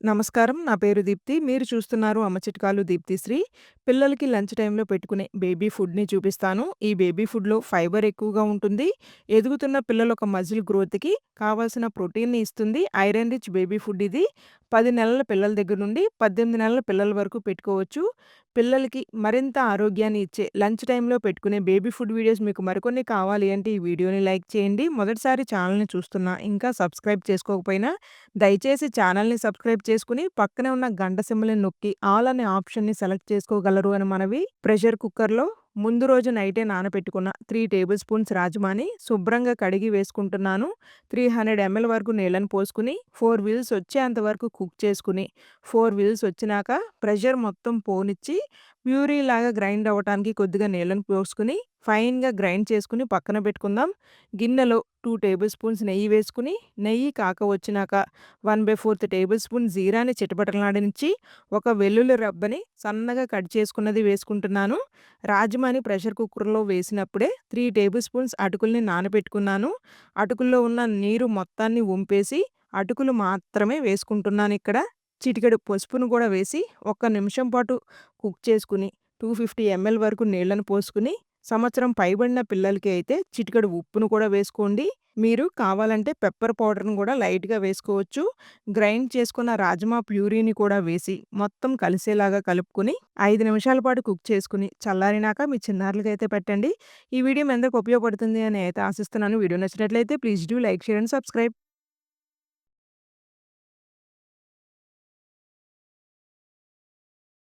నమస్కారం. నా పేరు దీప్తి. మీరు చూస్తున్నారు అమ్మ చిట్కాలు దీప్తిశ్రీ. పిల్లలకి లంచ్ టైమ్‌లో పెట్టుకునే బేబీ ఫుడ్‌ని చూపిస్తాను. ఈ బేబీ ఫుడ్‌లో ఫైబర్ ఎక్కువగా ఉంటుంది. ఎదుగుతున్న పిల్లల ఒక మజిల్ గ్రోత్‌కి కావాల్సిన ప్రోటీన్‌ని ఇస్తుంది. ఐరన్ రిచ్ బేబీ ఫుడ్ ఇది. 10 నెలల పిల్లల దగ్గర నుండి 18 నెలల పిల్లల వరకు పెట్టుకోవచ్చు. పిల్లలకి మరింత ఆరోగ్యాన్ని ఇచ్చే లంచ్ టైమ్‌లో పెట్టుకునే బేబీ ఫుడ్ వీడియోస్ మీకు మరికొన్ని కావాలి అంటే ఈ వీడియోని లైక్ చేయండి. మొదటిసారి ఛానల్‌ని చూస్తున్నా ఇంకా సబ్స్క్రైబ్ చేసుకోకపోయినా దయచేసి ఛానల్‌ని సబ్స్క్రైబ్ చేసుకొని, పక్కనే ఉన్న గంట సింబల్‌ని నొక్కి ఆల్ అనే ఆప్షన్‌ని సెలెక్ట్ చేసుకోగలరు అని మనవి. ప్రెషర్ కుక్కర్‌లో ముందు రోజు నైటే నానబెట్టుకున్న 3 టేబుల్ స్పూన్స్ రాజ్మాని శుభ్రంగా కడిగి వేసుకుంటున్నాను. 300 ఎంఎల్ వరకు నీళ్ళని పోసుకొని 4 విజిల్స్ వచ్చేంత వరకు కుక్ చేసుకొని, 4 విజిల్స్ వచ్చినాక ప్రెషర్ మొత్తం పోనిచ్చి, ప్యూరీలాగా గ్రైండ్ అవ్వటానికి కొద్దిగా నీళ్ళని పోసుకొని, ఫైన్‌గా గ్రైండ్ చేసుకొని పక్కన పెట్టుకుందాం. గిన్నెలో 2 టేబుల్ స్పూన్స్ నెయ్యి వేసుకొని, నెయ్యి కాక వచ్చినాక 1/4 టేబుల్ స్పూన్ జీరాని చిటపటలాడించి, ఒక వెల్లుల్లి రబ్బని సన్నగా కట్ చేసుకున్నది వేసుకుంటున్నాను. రాజ్మాని ప్రెషర్ కుక్కర్‌లో వేసినప్పుడే 3 టేబుల్ స్పూన్స్ అటుకుల్ని నానబెట్టుకున్నాను. అటుకుల్లో ఉన్న నీరు మొత్తాన్ని వంపేసి, అటుకులు మాత్రమే వేసుకుంటున్నానిక్కడ. చిటికెడు పసుపును కూడా వేసి, ఒక్క నిమిషం పాటు కుక్ చేసుకొని, 250 ఎంఎల్ వరకు నీళ్ళను పోసుకొని, సంవత్సరం పైబడిన పిల్లలకి అయితే చిటికెడు ఉప్పును కూడా వేసుకోండి. మీరు కావాలంటే పెప్పర్ పౌడర్‌ని కూడా లైట్‌గా వేసుకోవచ్చు. గ్రైండ్ చేసుకున్న రాజ్మా ప్యూరీని కూడా వేసి, మొత్తం కలిసేలాగా కలుపుకొని, 5 నిమిషాల పాటు కుక్ చేసుకొని, చల్లారినాక మీ చిన్నారులకైతే పెట్టండి. ఈ వీడియో మీ అందరికి ఉపయోగపడుతుంది అని అయితే ఆశిస్తున్నాను. వీడియో నచ్చినట్లయితే please do like, share and subscribe.